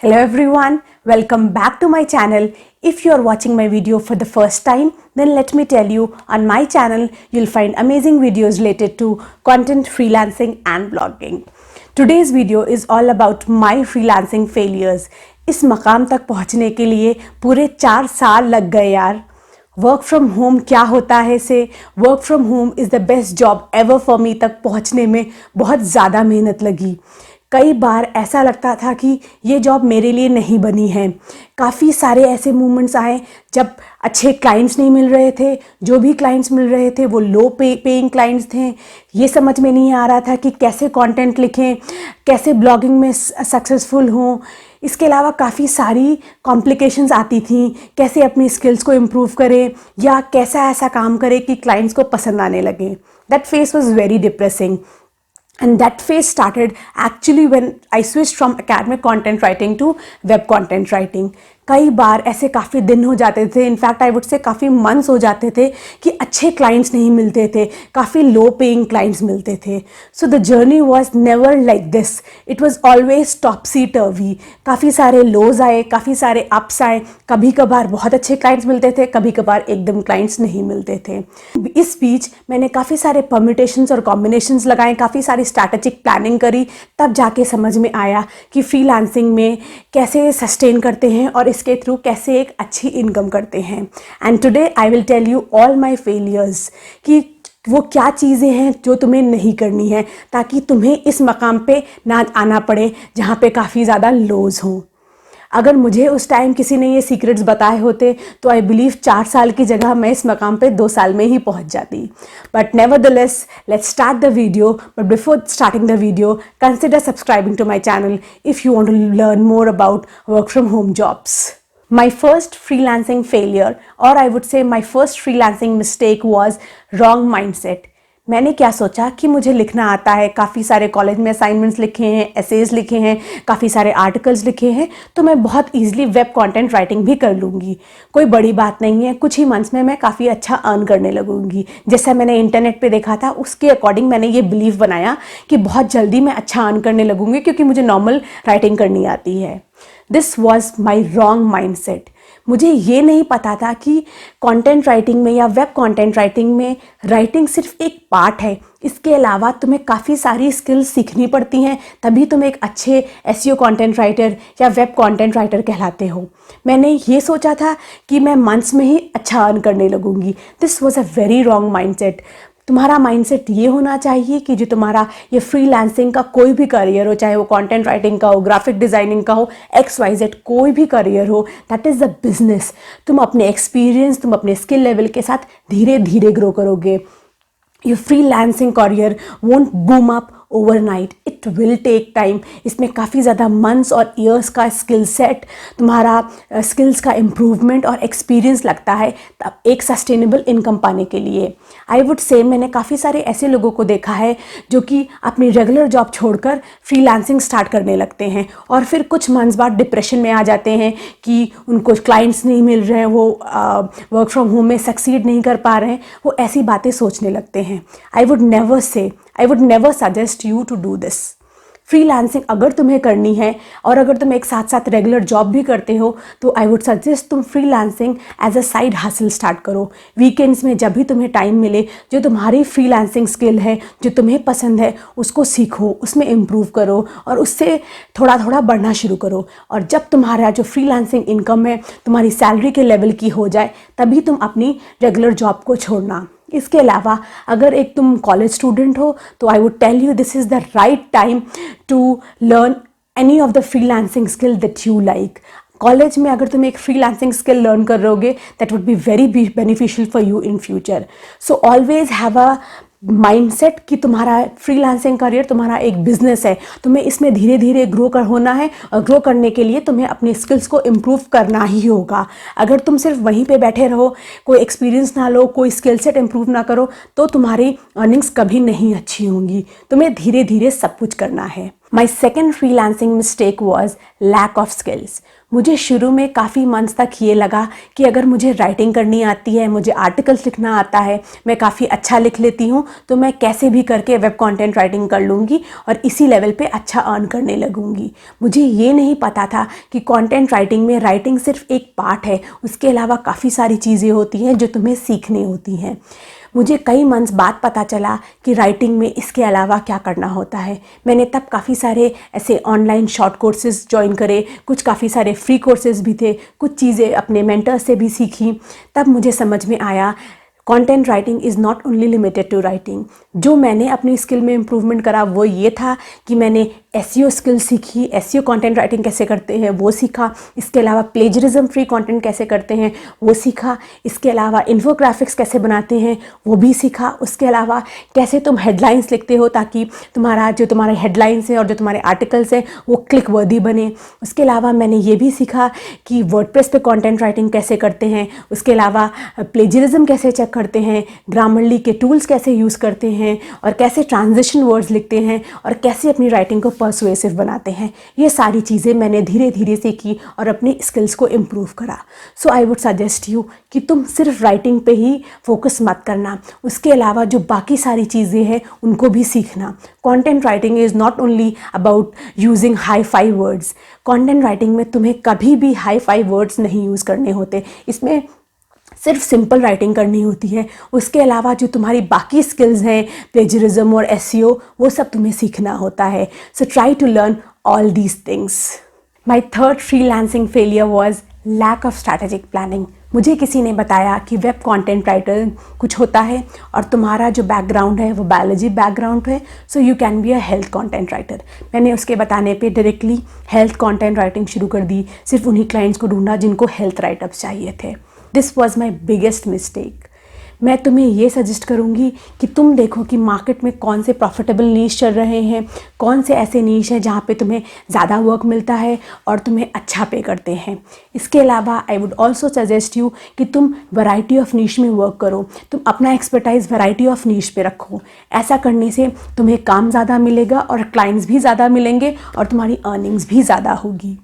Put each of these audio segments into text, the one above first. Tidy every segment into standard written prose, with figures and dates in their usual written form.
Hello everyone, welcome back to my channel. If you are watching my video for the first time, then let me tell you, on my channel you'll find amazing videos related to content, freelancing and blogging. Today's video is all about my freelancing failures. इस मकाम तक पहुंचने के लिए पूरे 4 साल लग गए यार. वर्क फ्रॉम होम क्या होता है से work from home is the best job ever for me तक पहुंचने में बहुत ज़्यादा मेहनत लगी. कई बार ऐसा लगता था कि ये जॉब मेरे लिए नहीं बनी है. काफ़ी सारे ऐसे मोमेंट्स आए जब अच्छे क्लाइंट्स नहीं मिल रहे थे. जो भी क्लाइंट्स मिल रहे थे वो लो पेइंग क्लाइंट्स थे. ये समझ में नहीं आ रहा था कि कैसे कंटेंट लिखें, कैसे ब्लॉगिंग में सक्सेसफुल हों. इसके अलावा काफ़ी सारी कॉम्प्लिकेशंस आती थी. कैसे अपनी स्किल्स को इम्प्रूव करें या कैसा ऐसा काम करें कि क्लाइंट्स को पसंद आने लगे. That face was very depressing. And that phase started actually when I switched from academic content writing to web content writing. कई बार ऐसे काफ़ी दिन हो जाते थे, इनफैक्ट आई वुड से काफ़ी मंथ्स हो जाते थे कि अच्छे क्लाइंट्स नहीं मिलते थे, काफ़ी लो पेइंग क्लाइंट्स मिलते थे. So the journey was never like this. It was always topsy turvy. काफ़ी सारे लोज आए, काफ़ी सारे अप्स आए. कभी कभार बहुत अच्छे क्लाइंट्स मिलते थे, कभी कभार एकदम क्लाइंट्स नहीं मिलते थे. इस बीच मैंने काफ़ी सारे परम्यूटेशंस और कॉम्बिनेशंस लगाए, काफ़ी सारी स्ट्रैटेजिक प्लानिंग करी. तब जाके समझ में आया कि फ्रीलांसिंग में कैसे सस्टेन करते हैं और इसके थ्रू कैसे एक अच्छी इनकम करते हैं. And today I will tell you all my failures कि वो क्या चीज़ें हैं जो तुम्हें नहीं करनी है ताकि तुम्हें इस मकाम पे ना आना पड़े जहाँ पे काफ़ी ज़्यादा लोज हों. अगर मुझे उस टाइम किसी ने ये सीक्रेट्स बताए होते तो आई बिलीव 4 साल की जगह मैं इस मकाम पे 2 साल में ही पहुंच जाती. But nevertheless let's start the video. But before starting the video consider subscribing to my channel if you want to learn more about work from home jobs. My first freelancing failure, or I would say my first freelancing mistake was wrong mindset. मैंने क्या सोचा कि मुझे लिखना आता है, काफ़ी सारे कॉलेज में असाइनमेंट्स लिखे हैं, एसेज लिखे हैं, काफ़ी सारे आर्टिकल्स लिखे हैं, तो मैं बहुत ईजिली वेब कंटेंट राइटिंग भी कर लूँगी. कोई बड़ी बात नहीं है, कुछ ही मंथ्स में मैं काफ़ी अच्छा अर्न करने लगूँगी. जैसा मैंने इंटरनेट पे देखा था उसके अकॉर्डिंग मैंने ये बिलीव बनाया कि बहुत जल्दी मैं अच्छा अर्न करने लगूँगी क्योंकि मुझे नॉर्मल राइटिंग करनी आती है. This was my wrong mind set. मुझे ये नहीं पता था कि कंटेंट राइटिंग में या वेब कंटेंट राइटिंग में राइटिंग सिर्फ एक पार्ट है. इसके अलावा तुम्हें काफ़ी सारी स्किल्स सीखनी पड़ती हैं तभी तुम एक अच्छे एसईओ कंटेंट राइटर या वेब कंटेंट राइटर कहलाते हो. मैंने ये सोचा था कि मैं मंथ्स में ही अच्छा अर्न करने लगूंगी. This was a very wrong mindset. तुम्हारा माइंडसेट ये होना चाहिए कि जो तुम्हारा ये फ्रीलांसिंग का कोई भी करियर हो, चाहे वो कंटेंट राइटिंग का हो, ग्राफिक डिज़ाइनिंग का हो, XYZ कोई भी करियर हो, दैट इज़ द बिजनेस. तुम अपने एक्सपीरियंस, तुम अपने स्किल लेवल के साथ धीरे धीरे ग्रो करोगे. Your freelancing career won't boom up overnight. It will take time. इसमें काफ़ी ज़्यादा मंथ्स और ईयर्स का स्किल सेट, तुम्हारा स्किल्स का इम्प्रूवमेंट और एक्सपीरियंस लगता है तब एक सस्टेनेबल इनकम पाने के लिए. आई वुड से मैंने काफ़ी सारे ऐसे लोगों को देखा है जो कि अपनी रेगुलर जॉब छोड़कर फ्रीलांसिंग स्टार्ट करने लगते हैं और फिर कुछ मंथ्स बाद डिप्रेशन में आ जाते हैं कि उनको क्लाइंट्स नहीं मिल रहे हैं, वो वर्क फ्रॉम होम में सक्सीड नहीं कर पा रहे हैं. वो ऐसी बातें सोचने लगते हैं. I would never suggest you to do this. Freelancing अगर तुम्हें करनी है और अगर तुम एक साथ साथ रेगुलर जॉब भी करते हो तो आई वुड सजेस्ट तुम फ्रीलांसिंग एज अ साइड हासिल स्टार्ट करो. वीकेंड्स में जब भी तुम्हें टाइम मिले, जो तुम्हारी फ्रीलांसिंग स्किल है, जो तुम्हें पसंद है, उसको सीखो, उसमें इम्प्रूव करो और उससे थोड़ा थोड़ा बढ़ना शुरू करो. और जब तुम्हारा जो फ्रीलांसिंग इनकम है तुम्हारी सैलरी के लेवल की हो जाए तभी तुम अपनी रेगुलर जॉब को छोड़ना. इसके अलावा अगर एक तुम कॉलेज स्टूडेंट हो तो I would tell you this is the right time to learn any of the freelancing skill that you like. College में अगर तुम एक फ्रीलांसिंग स्किल लर्न कर रहोगे that would be very beneficial for you in future. So always have a mindset कि तुम्हारा freelancing career तुम्हारा एक बिजनेस है. तुम्हें इसमें धीरे धीरे होना है और ग्रो करने के लिए तुम्हें अपनी स्किल्स को इम्प्रूव करना ही होगा. अगर तुम सिर्फ वहीं पे बैठे रहो, कोई एक्सपीरियंस ना लो, कोई स्किल सेट इम्प्रूव ना करो तो तुम्हारी अर्निंग्स कभी नहीं अच्छी होंगी. तुम्हें धीरे धीरे सब कुछ करना है. My second freelancing mistake was lack of skills. मुझे शुरू में काफ़ी मंथ्स तक ये लगा कि अगर मुझे राइटिंग करनी आती है, मुझे आर्टिकल्स लिखना आता है, मैं काफ़ी अच्छा लिख लेती हूँ, तो मैं कैसे भी करके वेब कंटेंट राइटिंग कर लूँगी और इसी लेवल पे अच्छा अर्न करने लगूँगी। मुझे ये नहीं पता था कि कंटेंट राइटिंग में राइटिंग सिर्फ एक पार्ट है, उसके अलावा काफ़ी सारी चीज़ें होती हैं जो तुम्हें सीखनी होती हैं। मुझे कई मंथ्स बाद पता चला कि राइटिंग में इसके अलावा क्या करना होता है। मैंने तब काफ़ी सारे ऐसे ऑनलाइन शॉर्ट कोर्सेज़ ज्वाइन करे, कुछ काफ़ी सारे फ्री कोर्सेज़ भी थे, कुछ चीज़ें अपने मेंटर से भी सीखी। तब मुझे समझ में आया content writing is not only limited to writing. जो मैंने अपनी स्किल में इम्प्रूवमेंट करा वो ये था कि मैंने एसईओ स्किल सीखी, एसईओ कंटेंट राइटिंग कैसे करते हैं वो सीखा। इसके अलावा प्लेजरिज्म फ्री कंटेंट कैसे करते हैं वो सीखा। इसके अलावा इन्फोग्राफिक्स कैसे बनाते हैं वो भी सीखा। उसके अलावा कैसे तुम हेडलाइंस लिखते हो ताकि तुम्हारे हेडलाइंस हैं और जो तुम्हारे आर्टिकल्स हैं वो क्लिक वर्दी बने। उसके अलावा मैंने ये भी सीखा कि वर्डप्रेस पे कंटेंट राइटिंग कैसे करते हैं। उसके अलावा प्लेजरिज्म कैसे चेक करते हैं, ग्रामरली के टूल्स कैसे यूज़ करते हैं और कैसे ट्रांजिशन वर्ड्स लिखते हैं और कैसे अपनी राइटिंग को पर्सुएसिव बनाते हैं। ये सारी चीज़ें मैंने धीरे धीरे सीखी और अपनी स्किल्स को इम्प्रूव करा। सो आई वुड सजेस्ट यू कि तुम सिर्फ राइटिंग पे ही फोकस मत करना, उसके अलावा जो बाकी सारी चीज़ें हैं उनको भी सीखना। Content writing is not only about using hi fi words. Content writing में तुम्हें कभी भी हाई फाई वर्ड्स नहीं यूज़ करने होते, इसमें सिर्फ सिंपल राइटिंग करनी होती है। उसके अलावा जो तुम्हारी बाकी स्किल्स हैं, प्लेजरिज्म और एसईओ, वो सब तुम्हें सीखना होता है। So try to learn all these things. My third freelancing failure was lack of strategic planning. मुझे किसी ने बताया कि वेब कंटेंट राइटर कुछ होता है और तुम्हारा जो बैकग्राउंड है वो बायोलॉजी बैकग्राउंड है, so you can be a health content writer. मैंने उसके बताने पे डायरेक्टली हेल्थ कंटेंट राइटिंग शुरू कर दी। सिर्फ उन्हीं क्लाइंट्स को ढूंढा जिनको हेल्थ राइटअप्स चाहिए थे। This was my biggest mistake. मैं तुम्हें ये सजेस्ट करूँगी कि तुम देखो कि मार्केट में कौन से प्रॉफिटेबल नीश चल रहे हैं, कौन से ऐसे नीश हैं जहाँ पे तुम्हें ज़्यादा वर्क मिलता है और तुम्हें अच्छा पे करते हैं। इसके अलावा I would also suggest you कि तुम वैरायटी ऑफ नीश में वर्क करो। तुम अपना एक्सपर्टाइज वैरायटी ऑफ नीश पे रखो। ऐसा करने से तुम्हें काम ज़्यादा मिलेगा और क्लाइंट्स भी ज़्यादा मिलेंगे और तुम्हारी अर्निंग्स भी ज़्यादा होगी।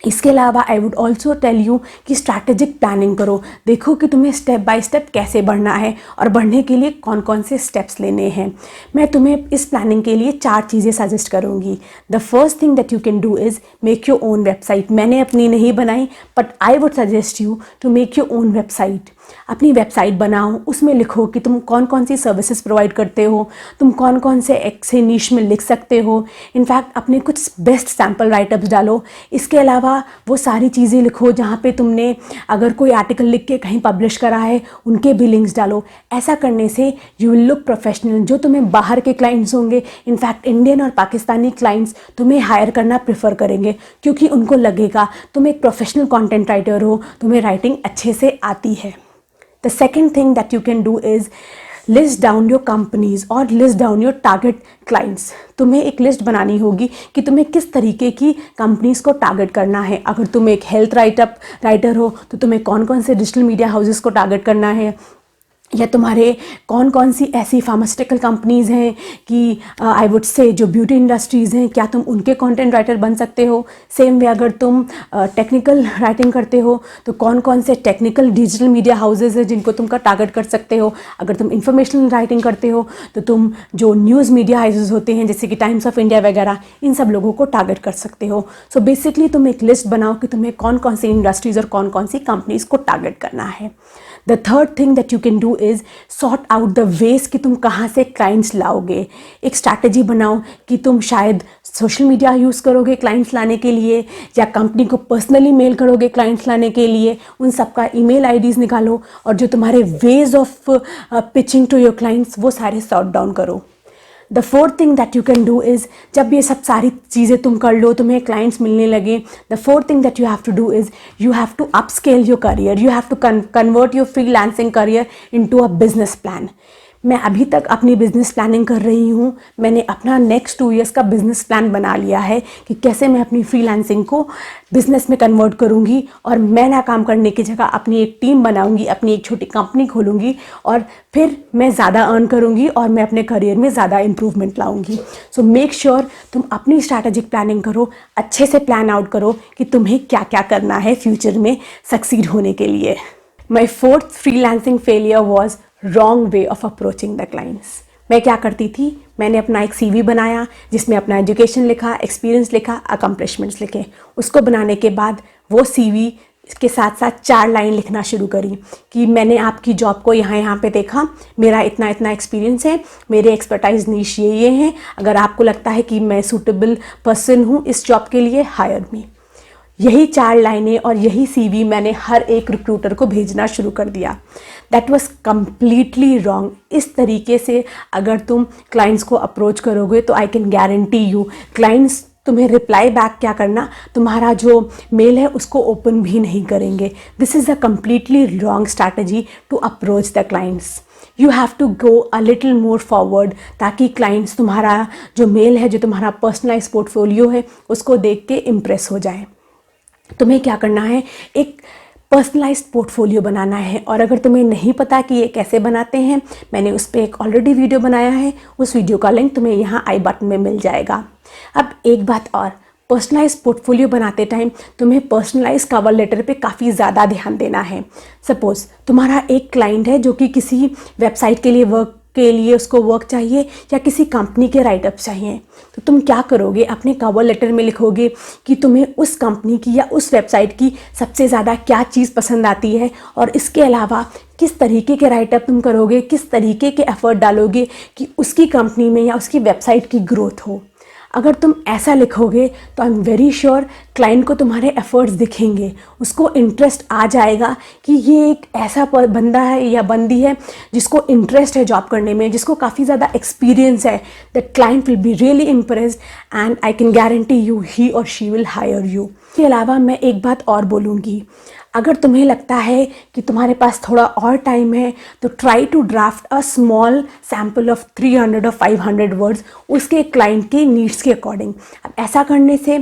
इसके अलावा I would also tell you कि स्ट्रैटेजिक प्लानिंग करो। देखो कि तुम्हें स्टेप बाय स्टेप कैसे बढ़ना है और बढ़ने के लिए कौन कौन से स्टेप्स लेने हैं। मैं तुम्हें इस प्लानिंग के लिए 4 चीज़ें सजेस्ट करूँगी। The first thing that you can do is make your own website. मैंने अपनी नहीं बनाई, but I would suggest you to make your own website. अपनी वेबसाइट बनाओ, उसमें लिखो कि तुम कौन कौन सी सर्विसेज प्रोवाइड करते हो, तुम कौन कौन से ऐसे नीश में लिख सकते हो। इनफैक्ट अपने कुछ बेस्ट सैम्पल राइटअप्स डालो। इसके अलावा वो सारी चीज़ें लिखो जहाँ पे तुमने अगर कोई आर्टिकल लिख के कहीं पब्लिश करा है उनके भी लिंक्स डालो। ऐसा करने से यू विल लुक प्रोफेशनल। जो तुम्हें बाहर के क्लाइंट्स होंगे, इनफैक्ट इंडियन और पाकिस्तानी क्लाइंट्स तुम्हें हायर करना प्रेफर करेंगे क्योंकि उनको लगेगा तुम एक प्रोफेशनल कंटेंट राइटर हो, तुम्हें राइटिंग अच्छे से आती है। The second thing that you can do is list down your companies और list down your target clients। तुम्हें एक लिस्ट बनानी होगी कि तुम्हें किस तरीके की कंपनीज को टारगेट करना है। अगर तुम एक हेल्थ राइटर हो तो तुम्हें कौन कौन से डिजिटल मीडिया हाउसेस को टारगेट करना है, या तुम्हारे कौन कौन सी ऐसी फार्मास्यूटिकल कंपनीज़ हैं कि आई वुड से जो ब्यूटी इंडस्ट्रीज़ हैं, क्या तुम उनके कंटेंट राइटर बन सकते हो। सेम वे अगर तुम टेक्निकल राइटिंग करते हो तो कौन कौन से टेक्निकल डिजिटल मीडिया हाउसेज हैं जिनको तुम टारगेट कर सकते हो। अगर तुम इंफॉर्मेशनल राइटिंग करते हो तो तुम जो न्यूज़ मीडिया हाउसेज होते हैं जैसे कि टाइम्स ऑफ इंडिया वगैरह, इन सब लोगों को टारगेट कर सकते हो। सो बेसिकली तुम एक लिस्ट बनाओ कि तुम्हें कौन कौन सी इंडस्ट्रीज़ और कौन कौन सी कंपनीज़ को टारगेट करना है। The third thing that you can do is sort out the ways कि तुम कहाँ से क्लाइंट्स लाओगे। एक स्ट्रैटेजी बनाओ कि तुम शायद सोशल मीडिया यूज़ करोगे क्लाइंट्स लाने के लिए, या कंपनी को पर्सनली मेल करोगे क्लाइंट्स लाने के लिए। उन सब का ईमेल आईडीज़ निकालो और जो तुम्हारे ways of pitching to your clients वो सारे सॉर्ट डाउन करो। The fourth thing that you can do is, जब ये सब सारी चीज़ें तुम कर लो, तुम्हें क्लाइंट्स मिलने लगे, the fourth thing that you have to do is you have to upscale your career. You have to convert your freelancing career into a business plan. मैं अभी तक अपनी बिज़नेस प्लानिंग कर रही हूँ। मैंने अपना नेक्स्ट 2 इयर्स का बिज़नेस प्लान बना लिया है कि कैसे मैं अपनी फ्रीलांसिंग को बिज़नेस में कन्वर्ट करूँगी और मैं ना काम करने की जगह अपनी एक टीम बनाऊँगी, अपनी एक छोटी कंपनी खोलूँगी और फिर मैं ज़्यादा अर्न करूँगी और मैं अपने करियर में ज़्यादा इम्प्रूवमेंट लाऊँगी। सो मेक श्योर तुम अपनी स्ट्रैटेजिक प्लानिंग करो, अच्छे से प्लान आउट करो कि तुम्हें क्या क्या करना है फ्यूचर में सक्सीड होने के लिए। माई 4th freelancing failure was wrong way of approaching the clients. मैं क्या करती थी, मैंने अपना एक CV बनाया जिसमें अपना एजुकेशन लिखा, एक्सपीरियंस लिखा, अकम्पलिशमेंट्स लिखे। उसको बनाने के बाद वो CV के साथ साथ 4 लाइन लिखना शुरू करी कि मैंने आपकी जॉब को यहाँ पे देखा, मेरा इतना इतना एक्सपीरियंस है, मेरे एक्सपर्टाइज नीश ये हैं, अगर आपको लगता है कि मैं सूटेबल पर्सन हूँ इस जॉब के लिए, हायर मी। यही 4 लाइनें और यही CV मैंने हर एक रिक्रूटर को भेजना शुरू कर दिया। That was completely wrong. इस तरीके से अगर तुम क्लाइंट्स को अप्रोच करोगे तो आई कैन गारंटी यू क्लाइंट्स तुम्हें रिप्लाई बैक क्या करना, तुम्हारा जो मेल है उसको ओपन भी नहीं करेंगे। This is a completely wrong strategy to approach the clients. You have to go a little more forward ताकि क्लाइंट्स तुम्हारा जो मेल है, जो तुम्हारा पर्सनलाइज पोर्टफोलियो है, उसको देख के इम्प्रेस हो जाए। तुम्हें क्या करना है, एक पर्सनलाइज्ड पोर्टफोलियो बनाना है। और अगर तुम्हें नहीं पता कि ये कैसे बनाते हैं, मैंने उस पर एक ऑलरेडी वीडियो बनाया है, उस वीडियो का लिंक तुम्हें यहाँ आई बटन में मिल जाएगा। अब एक बात और, पर्सनलाइज पोर्टफोलियो बनाते टाइम तुम्हें पर्सनलाइज कवर लेटर पे काफ़ी ज़्यादा ध्यान देना है। सपोज़ तुम्हारा एक क्लाइंट है जो कि किसी वेबसाइट के लिए उसको वर्क चाहिए या किसी कंपनी के राइटअप चाहिए, तो तुम क्या करोगे, अपने कवर लेटर में लिखोगे कि तुम्हें उस कंपनी की या उस वेबसाइट की सबसे ज़्यादा क्या चीज़ पसंद आती है और इसके अलावा किस तरीके के राइटअप तुम करोगे, किस तरीके के एफर्ट डालोगे कि उसकी कंपनी में या उसकी वेबसाइट की ग्रोथ हो। अगर तुम ऐसा लिखोगे तो I am very sure client को तुम्हारे एफर्ट्स दिखेंगे, उसको इंटरेस्ट आ जाएगा कि ये एक ऐसा बंदा है या बंदी है जिसको इंटरेस्ट है जॉब करने में, जिसको काफ़ी ज़्यादा एक्सपीरियंस है। That client will be really impressed and I can guarantee you he और शी विल हायर यू। इसके अलावा मैं एक बात और बोलूँगी, अगर तुम्हें लगता है कि तुम्हारे पास थोड़ा और टाइम है तो try to draft a small sample of 300 और 500 वर्ड्स उसके क्लाइंट के नीड्स के अकॉर्डिंग। अब ऐसा करने से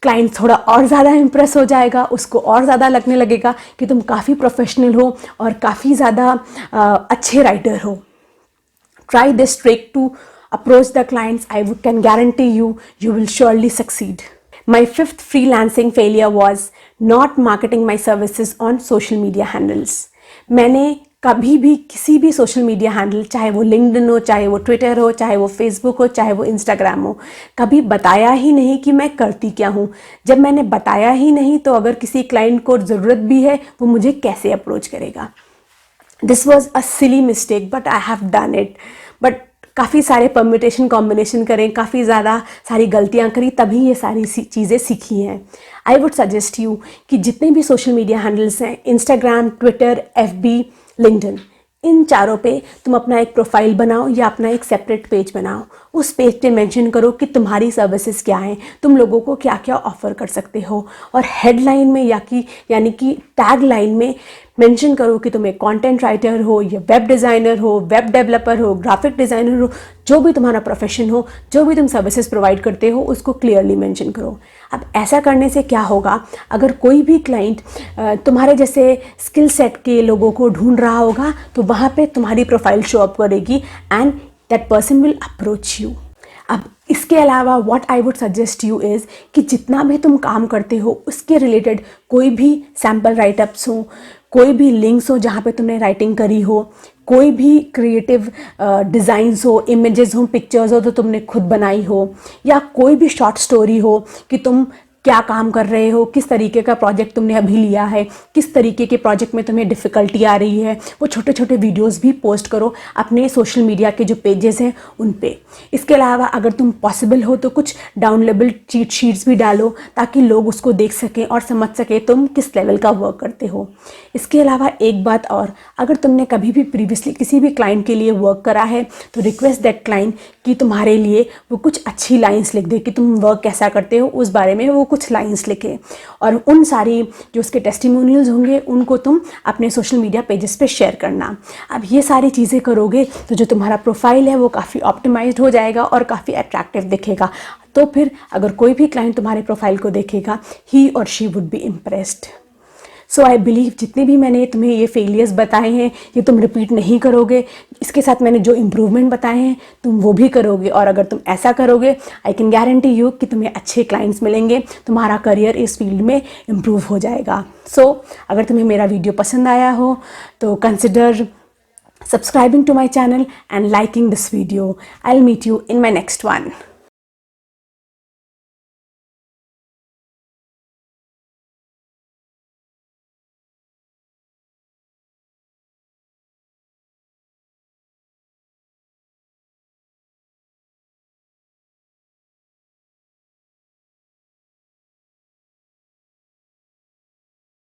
क्लाइंट थोड़ा और ज़्यादा इम्प्रेस हो जाएगा, उसको और ज़्यादा लगने लगेगा कि तुम काफ़ी प्रोफेशनल हो और काफ़ी ज़्यादा अच्छे राइटर हो। Try this trick to approach the clients. I can guarantee you will surely succeed. My 5th freelancing failure was not marketing my services on social media handles. मैंने कभी भी किसी भी सोशल मीडिया हैंडल, चाहे वो LinkedIn हो, चाहे वो ट्विटर हो, चाहे वो फेसबुक हो, चाहे वो इंस्टाग्राम हो, कभी बताया ही नहीं कि मैं करती क्या हूँ। जब मैंने बताया ही नहीं तो अगर किसी क्लाइंट को ज़रूरत भी है वो मुझे कैसे अप्रोच करेगा। This was a silly mistake but I have done it. But काफ़ी सारे परम्यूटेशन कॉम्बिनेशन करें, काफ़ी ज़्यादा सारी गलतियां करी, तभी ये सारी चीज़ें सीखी हैं। आई वुड सजेस्ट यू कि जितने भी सोशल मीडिया हैंडल्स हैं, इंस्टाग्राम, ट्विटर, FB, लिंक्डइन, इन चारों पे तुम अपना एक प्रोफाइल बनाओ या अपना एक सेपरेट पेज बनाओ। उस पेज पे मेंशन करो कि तुम्हारी सर्विसेज क्या हैं, तुम लोगों को क्या क्या ऑफ़र कर सकते हो, और हेडलाइन में यानी कि टैग लाइन में मेंशन करो कि तुम एक कंटेंट राइटर हो या वेब डिज़ाइनर हो, वेब डेवलपर हो, ग्राफिक डिज़ाइनर हो, जो भी तुम्हारा प्रोफेशन हो, जो भी तुम सर्विसेज प्रोवाइड करते हो, उसको क्लियरली मेंशन करो। अब ऐसा करने से क्या होगा, अगर कोई भी क्लाइंट तुम्हारे जैसे स्किल सेट के लोगों को ढूंढ रहा होगा तो वहाँ पे तुम्हारी प्रोफाइल शो अप करेगी and that person will approach you. अब इसके अलावा what I would suggest you is कि जितना भी तुम काम करते हो उसके रिलेटेड कोई भी सैम्पल राइटअप्स हो, कोई भी लिंक्स हो जहाँ पे तुमने राइटिंग करी हो, कोई भी क्रिएटिव डिज़ाइंस हो, इमेजेस हो, पिक्चर्स हो तो तुमने खुद बनाई हो, या कोई भी शॉर्ट स्टोरी हो कि तुम क्या काम कर रहे हो, किस तरीके का प्रोजेक्ट तुमने अभी लिया है, किस तरीके के प्रोजेक्ट में तुम्हें डिफ़िकल्टी आ रही है, वो छोटे छोटे वीडियोस भी पोस्ट करो अपने सोशल मीडिया के जो पेजेस हैं उन पे। इसके अलावा अगर तुम पॉसिबल हो तो कुछ डाउनलोडेबल चीट शीट्स भी डालो ताकि लोग उसको देख सकें और समझ सकें तुम किस लेवल का वर्क करते हो। इसके अलावा एक बात और, अगर तुमने कभी भी प्रीवियसली किसी भी क्लाइंट के लिए वर्क करा है तो रिक्वेस्ट दैट क्लाइंट कि तुम्हारे लिए वो कुछ अच्छी लाइन्स लिख दे कि तुम वर्क कैसा करते हो, उस बारे में वो कुछ लाइंस लिखे और उन सारी जो उसके टेस्टिमोनियल्स होंगे उनको तुम अपने सोशल मीडिया पेजेस पे शेयर करना। अब ये सारी चीज़ें करोगे तो जो तुम्हारा प्रोफाइल है वो काफ़ी ऑप्टिमाइज्ड हो जाएगा और काफ़ी अट्रैक्टिव दिखेगा। तो फिर अगर कोई भी क्लाइंट तुम्हारे प्रोफाइल को देखेगा, ही और she would be impressed. So I believe जितने भी मैंने तुम्हें ये फेलियर्स बताए हैं ये तुम रिपीट नहीं करोगे। इसके साथ मैंने जो इम्प्रूवमेंट बताए हैं तुम वो भी करोगे, और अगर तुम ऐसा करोगे आई कैन गारंटी यू कि तुम्हें अच्छे क्लाइंट्स मिलेंगे, तुम्हारा करियर इस फील्ड में इम्प्रूव हो जाएगा। सो अगर तुम्हें मेरा वीडियो पसंद आया हो तो consider subscribing to my channel and liking this video. I'll meet you in my next one.